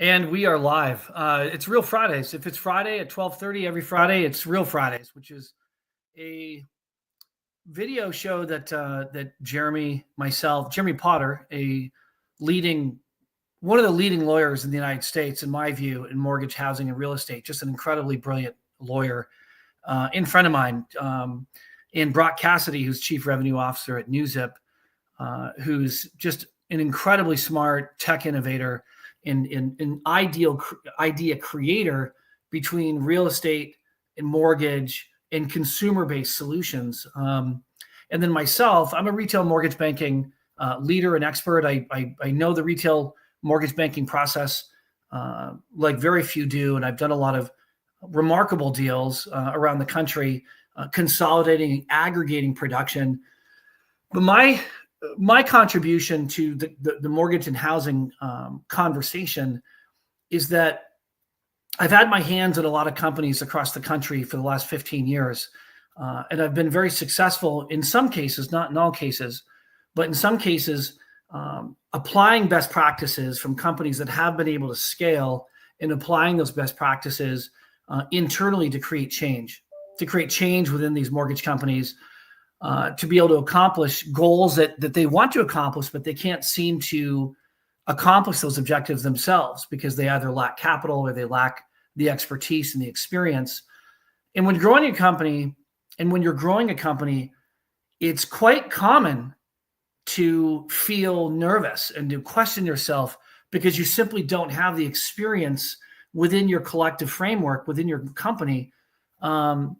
And we are live. It's Real Fridays. If it's Friday at 12:30 every Friday, it's Real Fridays, which is a video show that Jeremy Potter, one of the leading lawyers in the United States, in my view, in mortgage, housing, and real estate, just an incredibly brilliant lawyer, in friend of mine, and Brock Cassidy, who's Chief Revenue Officer at NewZip, who's just an incredibly smart tech innovator, an idea creator between real estate and mortgage and consumer-based solutions. And then myself, I'm a retail mortgage banking leader and expert. I know the retail mortgage banking process like very few do, and I've done a lot of remarkable deals around the country, consolidating, aggregating production. But my contribution to the mortgage and housing conversation is that I've had my hands in a lot of companies across the country for the last 15 years. And I've been very successful in some cases, not in all cases, but in some cases, applying best practices from companies that have been able to scale and applying those best practices internally to create change within these mortgage companies, to be able to accomplish goals that they want to accomplish, but they can't seem to accomplish those objectives themselves because they either lack capital or they lack the expertise and the experience. And when you're growing a company, it's quite common to feel nervous and to question yourself because you simply don't have the experience within your collective framework, within your company, to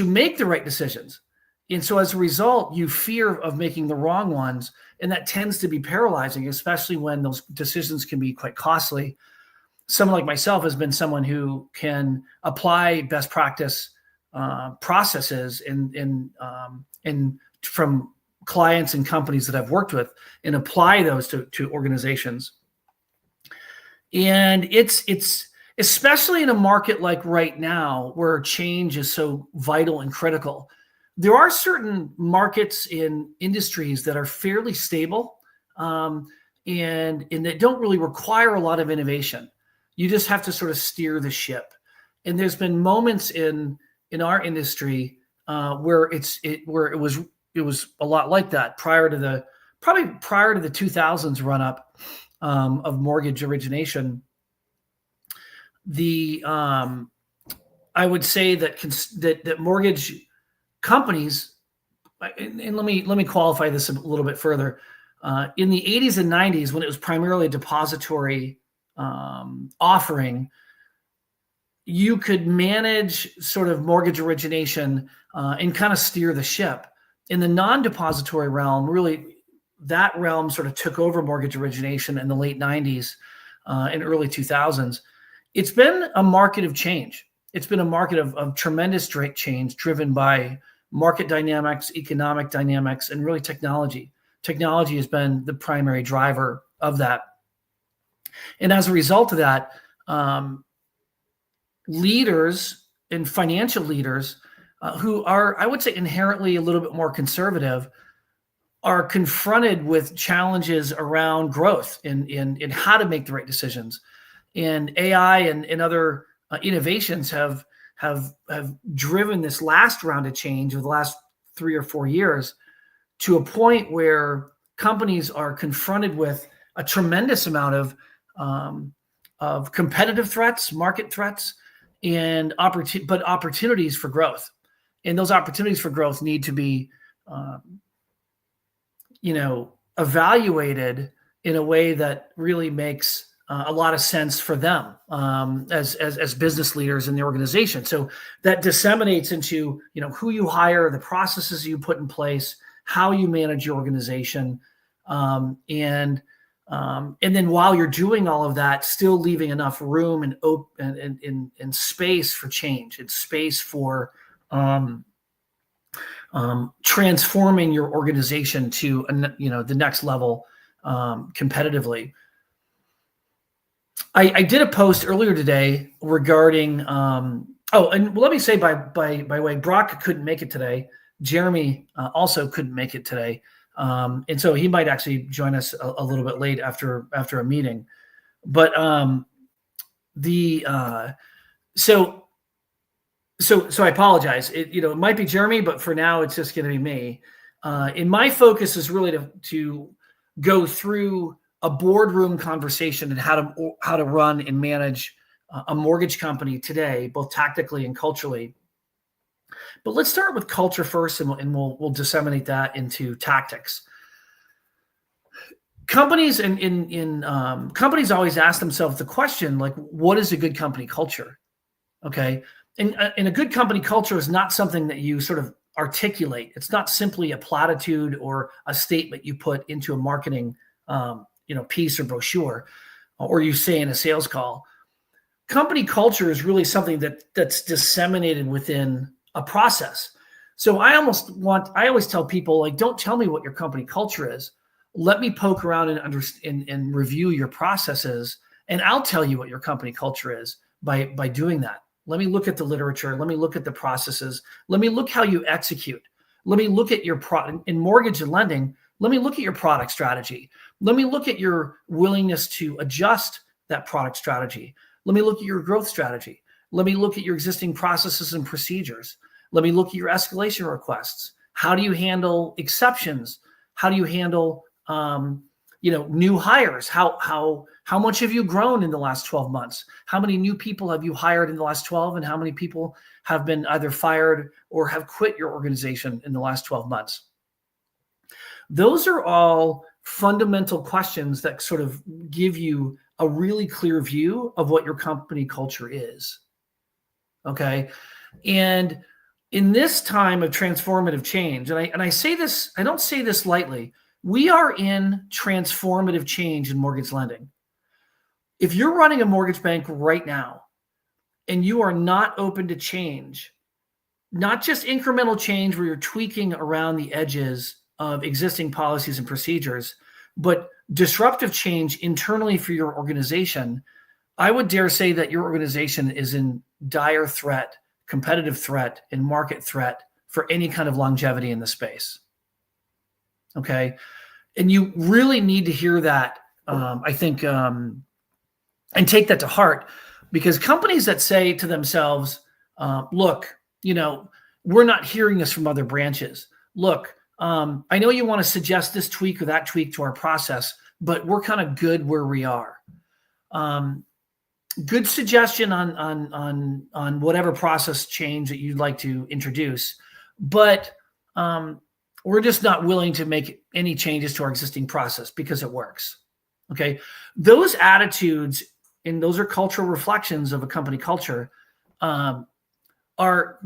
make the right decisions. And so as a result, you fear of making the wrong ones, and that tends to be paralyzing, especially when those decisions can be quite costly. Someone like myself has been someone who can apply best practice processes in from clients and companies that I've worked with and apply those to organizations. And it's especially in a market like right now where change is so vital and critical. There are certain markets in industries that are fairly stable, and that don't really require a lot of innovation. You just have to sort of steer the ship. And there's been moments in our industry where it was a lot like that prior to the 2000s run up of mortgage origination. I would say that mortgage companies, and let me qualify this a little bit further. In the 80s and 90s, when it was primarily a depository offering, you could manage sort of mortgage origination and kind of steer the ship. In the non-depository realm, really, that realm sort of took over mortgage origination in the late 90s and early 2000s. It's been a market of change. It's been a market of tremendous change driven by market dynamics, economic dynamics, and really technology. Technology has been the primary driver of that. And as a result of that, leaders and financial leaders who are, I would say, inherently a little bit more conservative are confronted with challenges around growth in how to make the right decisions. And AI and other innovations have driven this last round of change over the last 3 or 4 years to a point where companies are confronted with a tremendous amount of competitive threats, market threats, and opportunities for growth. And those opportunities for growth need to be, evaluated in a way that really makes a lot of sense for them as business leaders in the organization. So that disseminates into who you hire, the processes you put in place, how you manage your organization, and then while you're doing all of that, still leaving enough room and space for change and space for transforming your organization to the next level competitively. I did a post earlier today regarding and let me say by way, Brock couldn't make it today. Jeremy also couldn't make it today, and so he might actually join us a little bit late after a meeting. But So I apologize. It might be Jeremy, but for now it's just going to be me. And my focus is really to go through a boardroom conversation and how to run and manage a mortgage company today, both tactically and culturally. But let's start with culture first, and we'll disseminate that into tactics. Companies companies always ask themselves the question, like, what is a good company culture? Okay. And a good company culture is not something that you sort of articulate. It's not simply a platitude or a statement you put into a marketing piece or brochure, or you say in a sales call. Company culture is really something that's disseminated within a process. So I always tell people, like, don't tell me what your company culture is. Let me poke around and review your processes, and I'll tell you what your company culture is by doing that. Let me look at the literature. Let me look at the processes. Let me look how you execute. Let me look at your product in mortgage and lending. Let me look at your product strategy. Let me look at your willingness to adjust that product strategy. Let me look at your growth strategy. Let me look at your existing processes and procedures. Let me look at your escalation requests. How do you handle exceptions? How do you handle new hires? How much have you grown in the last 12 months? How many new people have you hired in the last 12? And how many people have been either fired or have quit your organization in the last 12 months? Those are all fundamental questions that sort of give you a really clear view of what your company culture is. Okay. And in this time of transformative change, and I say this, I don't say this lightly, we are in transformative change in mortgage lending. If you're running a mortgage bank right now and you are not open to change, not just incremental change where you're tweaking around the edges of existing policies and procedures, but disruptive change internally for your organization, I would dare say that your organization is in dire threat, competitive threat, and market threat for any kind of longevity in the space. Okay. And you really need to hear that, I think, and take that to heart, because companies that say to themselves, look, we're not hearing this from other branches. Look, I know you want to suggest this tweak or that tweak to our process, but we're kind of good where we are. Good suggestion on whatever process change that you'd like to introduce, but we're just not willing to make any changes to our existing process because it works. Okay. Those attitudes, and those are cultural reflections of a company culture, they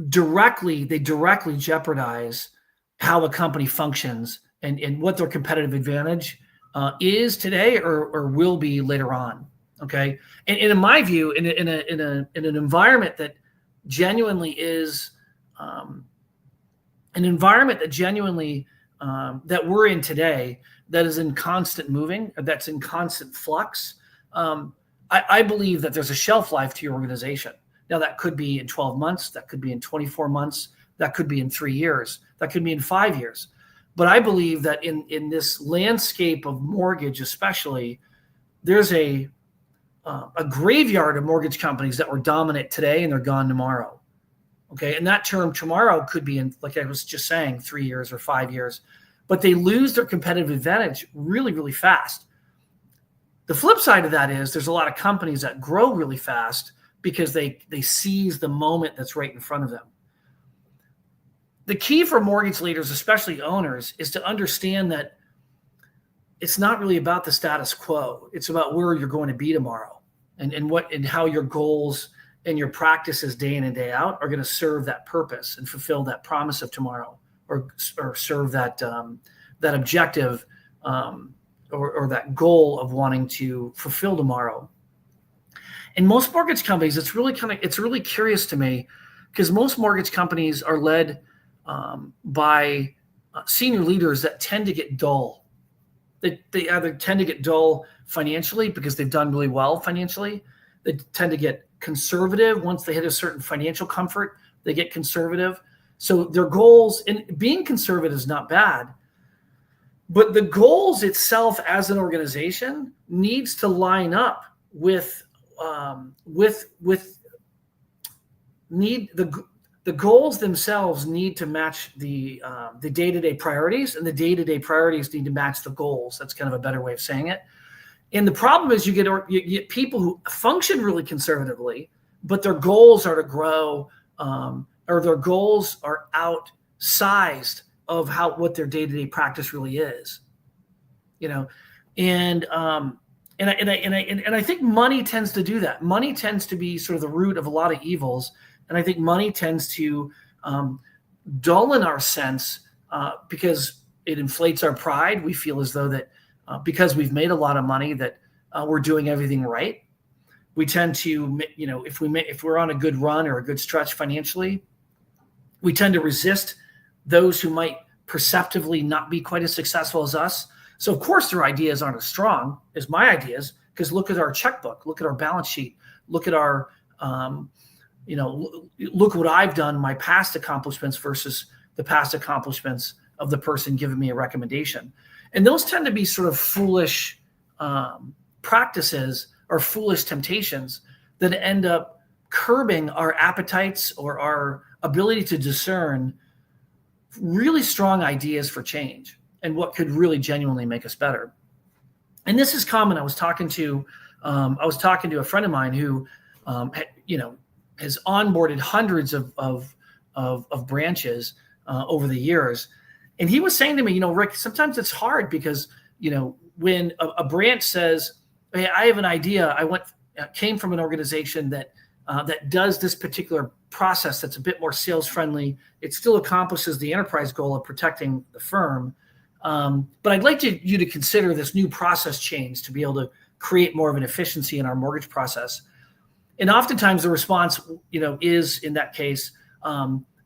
directly jeopardize how a company functions and what their competitive advantage is today or will be later on. Okay. And in my view, in an environment that genuinely is an environment that genuinely that we're in today, that is in constant moving, that's in constant flux, I believe that there's a shelf life to your organization. Now, that could be in 12 months, that could be in 24 months, that could be in 3 years, that could be in 5 years. But I believe that in this landscape of mortgage, especially, there's a graveyard of mortgage companies that were dominant today and they're gone tomorrow. Okay. And that term tomorrow could be in, like I was just saying, 3 years or 5 years, but they lose their competitive advantage really, really fast. The flip side of that is there's a lot of companies that grow really fast because they seize the moment that's right in front of them. The key for mortgage leaders, especially owners, is to understand that it's not really about the status quo. It's about where you're going to be tomorrow and how your goals and your practices day in and day out are going to serve that purpose and fulfill that promise of tomorrow, or serve that objective or that goal of wanting to fulfill tomorrow. In most mortgage companies, it's really curious to me, because most mortgage companies are led by senior leaders that tend to get dull. They either tend to get dull financially because they've done really well financially. They tend to get conservative once they hit a certain financial comfort. They get conservative. So their goals, and being conservative is not bad, but the goals itself as an organization needs to line up with the goals themselves need to match the day-to-day priorities, and the day-to-day priorities need to match the goals. That's kind of a better way of saying it. And the problem is you get people who function really conservatively, but their goals are to grow, or their goals are outsized of what their day-to-day practice really is. And I think money tends to do that. Money tends to be sort of the root of a lot of evils. And I think money tends to dull in our sense because it inflates our pride. We feel as though that because we've made a lot of money that we're doing everything right. We tend to, if we're on a good run or a good stretch financially, we tend to resist those who might perceptively not be quite as successful as us. So of course their ideas aren't as strong as my ideas, because look at our checkbook, look at our balance sheet, look at our look what I've done, my past accomplishments versus the past accomplishments of the person giving me a recommendation. And those tend to be sort of foolish practices or foolish temptations that end up curbing our appetites or our ability to discern really strong ideas for change and what could really genuinely make us better. And this is common. I was talking to a friend of mine who, has onboarded hundreds of branches over the years. And he was saying to me, Rick, sometimes it's hard because, when a branch says, hey, I have an idea. Came from an organization that does this particular process that's a bit more sales friendly. It still accomplishes the enterprise goal of protecting the firm. But I'd like you to consider this new process change to be able to create more of an efficiency in our mortgage process. And oftentimes the response, is in that case,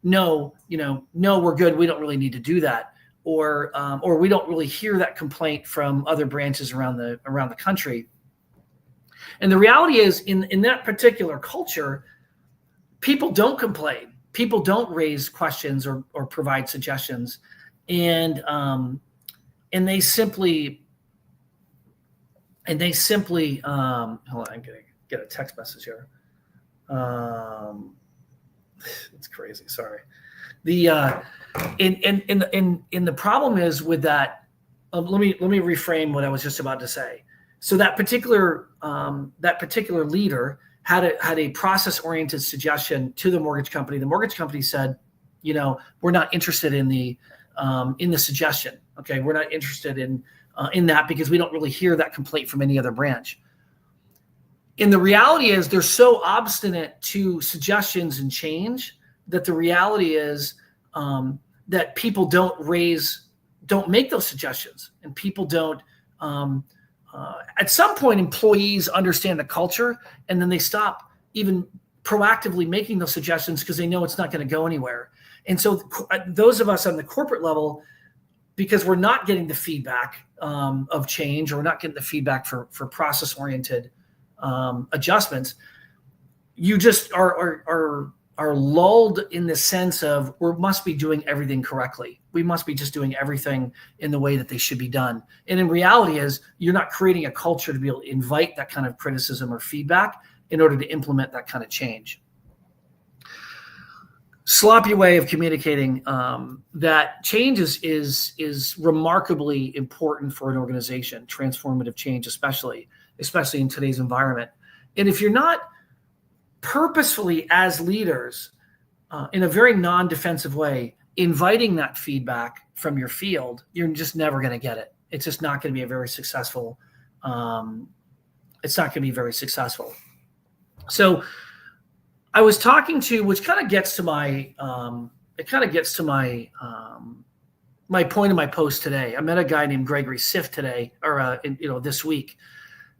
no, we're good. We don't really need to do that. Or we don't really hear that complaint from other branches around the country. And the reality is in that particular culture, people don't complain. People don't raise questions or provide suggestions. And they simply, hold on, I'm going to get a text message here. It's crazy. Sorry. The problem is with that. Let me reframe what I was just about to say. So that particular leader had a process-oriented suggestion to the mortgage company. The mortgage company said, we're not interested in the suggestion. Okay, we're not interested in that because we don't really hear that complaint from any other branch. And the reality is they're so obstinate to suggestions and change that the reality is that people don't make those suggestions, and people don't. At some point, employees understand the culture, and then they stop even proactively making those suggestions because they know it's not going to go anywhere. And so those of us on the corporate level, because we're not getting the feedback of change, or we're not getting the feedback for process-oriented adjustments, you just are lulled in the sense of we must be doing everything correctly. We must be just doing everything in the way that they should be done. And in reality is you're not creating a culture to be able to invite that kind of criticism or feedback in order to implement that kind of change. Sloppy way of communicating that change is remarkably important for an organization, transformative change, especially in today's environment. And if you're not purposefully as leaders in a very non-defensive way, inviting that feedback from your field, you're just never going to get it. It's just not going to be a very successful. It's not going to be very successful. So I was talking to, which kind of gets to my, my point in my post today. I met a guy named Gregory Siff today, or this week,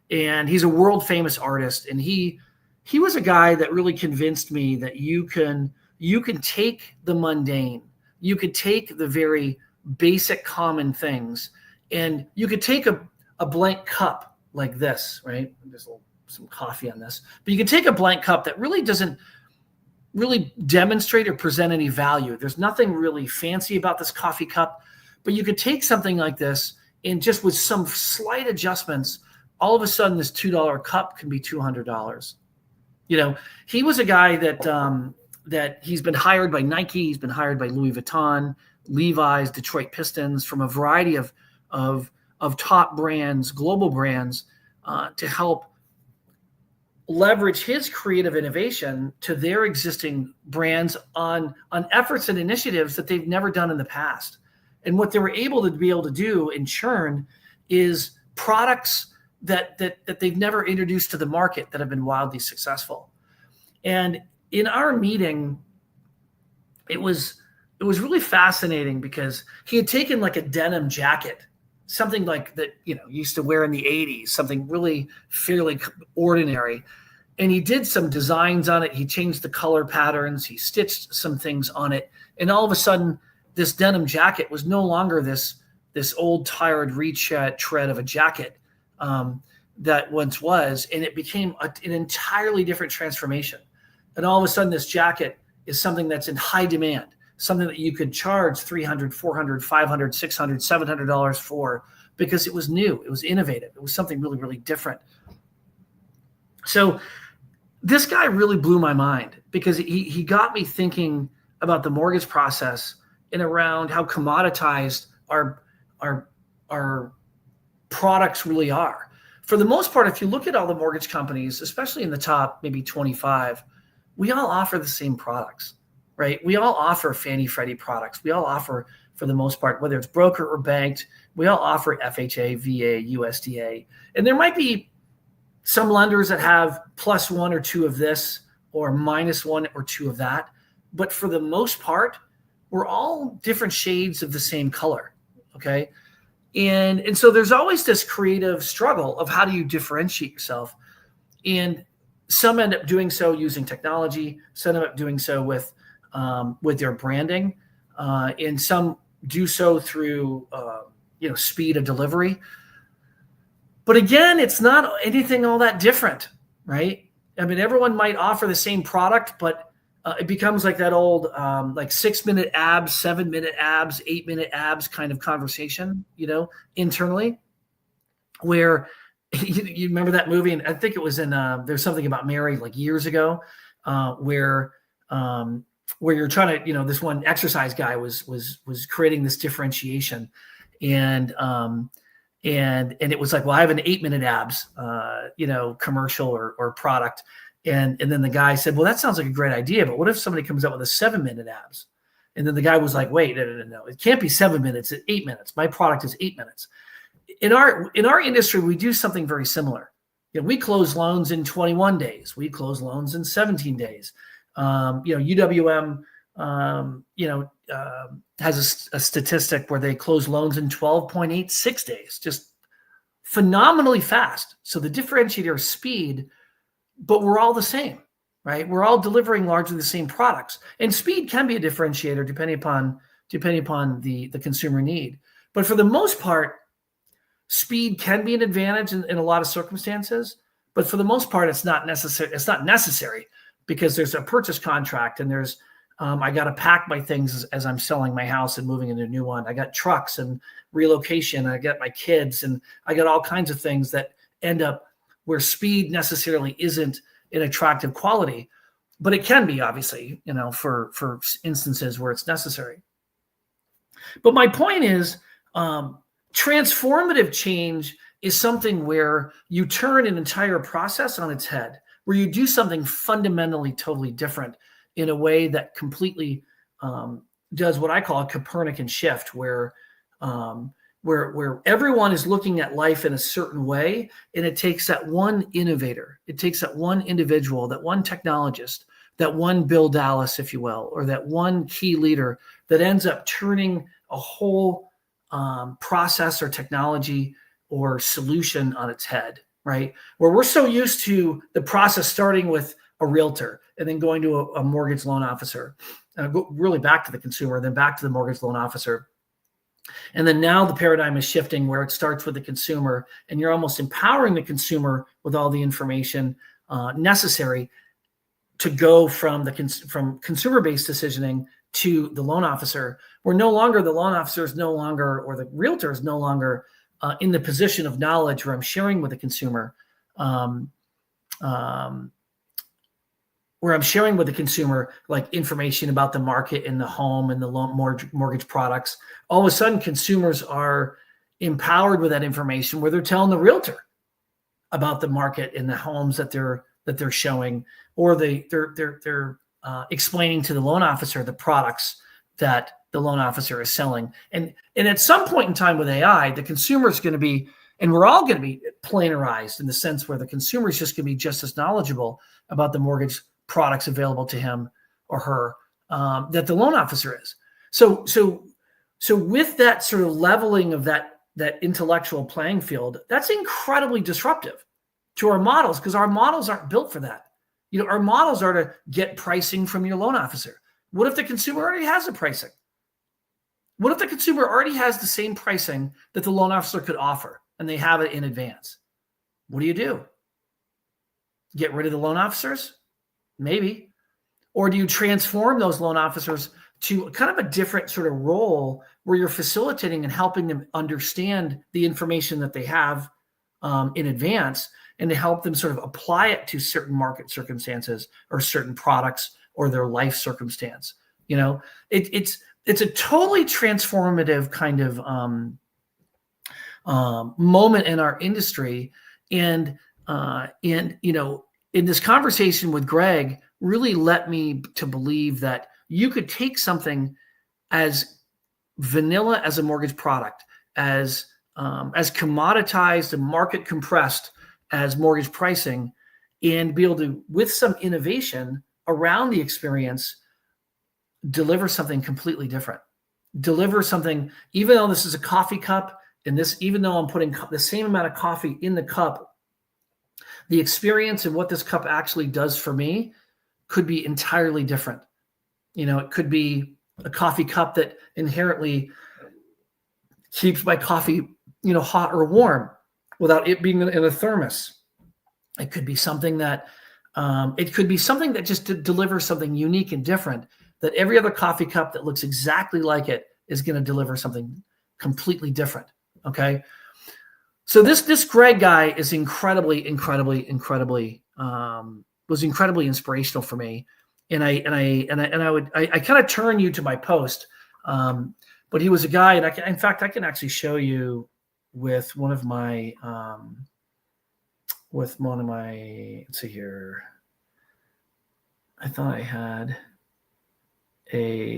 and he's a world famous artist, and he was a guy that really convinced me that you can take the mundane, you could take the very basic common things, and you could take a blank cup like this, right? There's some coffee on this, but you can take a blank cup that really doesn't really demonstrate or present any value. There's nothing really fancy about this coffee cup, but you could take something like this and just with some slight adjustments all of a sudden this $2 cup can be $200. He was a guy that he's been hired by Nike, he's been hired by Louis Vuitton, Levi's, Detroit Pistons, from a variety of top brands, global brands, to help leverage his creative innovation to their existing brands on efforts and initiatives that they've never done in the past. And what they were able to do in churn is products that they've never introduced to the market that have been wildly successful. And in our meeting, it was really fascinating because he had taken like a denim jacket, something like that, used to wear in the 80s, something really fairly ordinary. And he did some designs on it. He changed the color patterns. He stitched some things on it. And all of a sudden, this denim jacket was no longer this old, tired retread of a jacket that once was. And it became an entirely different transformation. And all of a sudden, this jacket is something that's in high demand, something that you could charge $300, $400, $500, $600, $700 for, because it was new, it was innovative, it was something really, really different. So this guy really blew my mind because he got me thinking about the mortgage process and around how commoditized our products really are. For the most part, if you look at all the mortgage companies, especially in the top maybe 25, we all offer the same products, right? We all offer Fannie Freddie products. We all offer, for the most part, whether it's broker or banked, we all offer FHA, VA, USDA. And there might be some lenders that have plus one or two of this or minus one or two of that. But for the most part, we're all different shades of the same color, okay? And so there's always this creative struggle of how do you differentiate yourself? And some end up doing so using technology, some end up doing so with their branding, and some do so through speed of delivery. But again, it's not anything all that different, right? I mean, everyone might offer the same product, but it becomes like that old 6-minute abs, 7-minute abs, 8-minute abs kind of conversation, internally, where you remember that movie, and I think it was in There's Something About Mary, like years ago, where you're trying to, this one exercise guy was creating this differentiation, and it was like, well, I have an 8-minute abs, commercial or product. And then the guy said, well, that sounds like a great idea, but what if somebody comes up with a 7-minute abs? And then the guy was like, wait, no, it can't be 7 minutes, it's 8 minutes. My product is 8 minutes. In our industry, we do something very similar. We close loans in 21 days. We close loans in 17 days. UWM, has a statistic where they close loans in 12.86 days, just phenomenally fast. So the differentiator is speed, but we're all the same, right? We're all delivering largely the same products, and speed can be a differentiator depending upon the consumer need. But for the most part, speed can be an advantage in a lot of circumstances, but for the most part, it's not necessary. It's not necessary because there's a purchase contract, and there's I got to pack my things as I'm selling my house and moving into a new one. I got trucks and relocation. I got my kids, and I got all kinds of things that end up where speed necessarily isn't an attractive quality, but it can be, obviously, for instances where it's necessary. But my point is, transformative change is something where you turn an entire process on its head, where you do something fundamentally totally different in a way that completely does what I call a Copernican shift, where everyone is looking at life in a certain way, and it takes that one innovator, it takes that one individual, that one technologist, that one Bill Dallas, if you will, or that one key leader that ends up turning a whole process or technology or solution on its head, right? Where we're so used to the process starting with a realtor and then going to a mortgage loan officer, go really back to the consumer, then back to the mortgage loan officer. And then now the paradigm is shifting where it starts with the consumer, and you're almost empowering the consumer with all the information necessary to go from consumer-based decisioning to the loan officer, where no longer the loan officer is no longer, or the realtor is no longer in the position of knowledge where I'm sharing with the consumer, like information about the market and the home and the loan mortgage products. All of a sudden, consumers are empowered with that information where they're telling the realtor about the market and the homes that they're showing, or they're explaining to the loan officer the products that the loan officer is selling. And at some point in time with AI, the consumer is going to be, and we're all going to be planarized in the sense where the consumer is just going to be just as knowledgeable about the mortgage products available to him or her that the loan officer is. So with that sort of leveling of that intellectual playing field, that's incredibly disruptive to our models, because our models aren't built for that. Our models are to get pricing from your loan officer. What if the consumer already has the pricing? What if the consumer already has the same pricing that the loan officer could offer and they have it in advance? What do? Get rid of the loan officers? Maybe. Or do you transform those loan officers to kind of a different sort of role where you're facilitating and helping them understand the information that they have in advance, and to help them sort of apply it to certain market circumstances or certain products or their life circumstance? It's a totally transformative kind of moment in our industry. And in this conversation with Greg, really led me to believe that you could take something as vanilla as a mortgage product, as commoditized and market compressed as mortgage pricing, and be able to, with some innovation around the experience, deliver something completely different. Deliver something, even though this is a coffee cup, and even though I'm putting the same amount of coffee in the cup, the experience and what this cup actually does for me could be entirely different. It could be a coffee cup that inherently keeps my coffee, hot or warm without it being in a thermos. It could be something that just delivers something unique and different, that every other coffee cup that looks exactly like it is going to deliver something completely different. Okay. So this Greg guy is incredibly was incredibly inspirational for me. And I kind of turn you to my post. But he was a guy, and I can actually show you with one of my, let's see here. I thought I had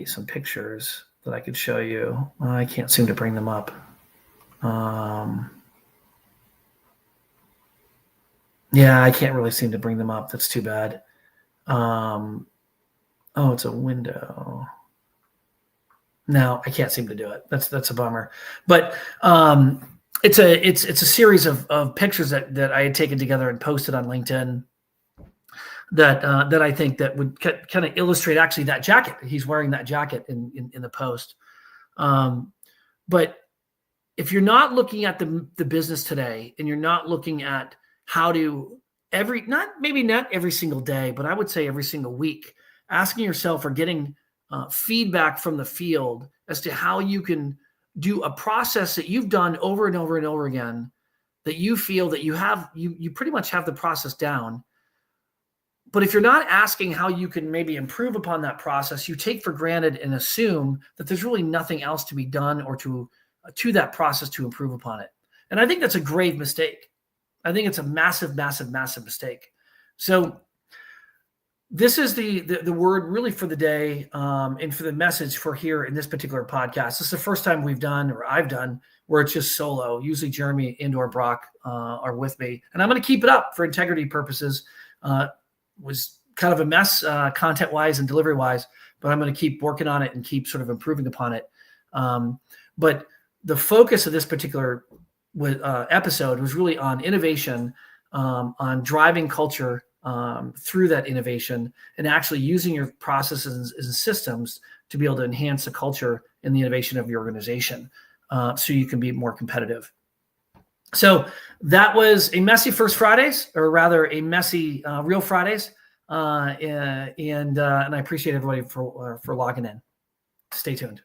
some pictures that I could show you. I can't seem to bring them up. Yeah, I can't really seem to bring them up. That's too bad. Oh, it's a window. No, I can't seem to do it. That's a bummer. But it's a series of pictures that I had taken together and posted on LinkedIn that I think that would kind of illustrate actually that jacket. He's wearing that jacket in the post. But if you're not looking at the business today, and you're not looking at how to not every single day, but I would say every single week, asking yourself or getting feedback from the field as to how you can do a process that you've done over and over and over again, that you feel that you pretty much have the process down. But if you're not asking how you can maybe improve upon that process, you take for granted and assume that there's really nothing else to be done or to that process to improve upon it. And I think that's a grave mistake. I think it's a massive, massive, massive mistake. So this is the word really for the day, and for the message for here in this particular podcast. This is the first time I've done where it's just solo. Usually Jeremy and/or Brock are with me, and I'm going to keep it up for integrity purposes. Was kind of a mess content-wise and delivery-wise, but I'm going to keep working on it and keep sort of improving upon it. But the focus of this particular episode was really on innovation, on driving culture through that innovation, and actually using your processes and systems to be able to enhance the culture and the innovation of your organization, so you can be more competitive. So that was a messy First Fridays, or rather a messy Real Fridays, and I appreciate everybody for logging in. Stay tuned.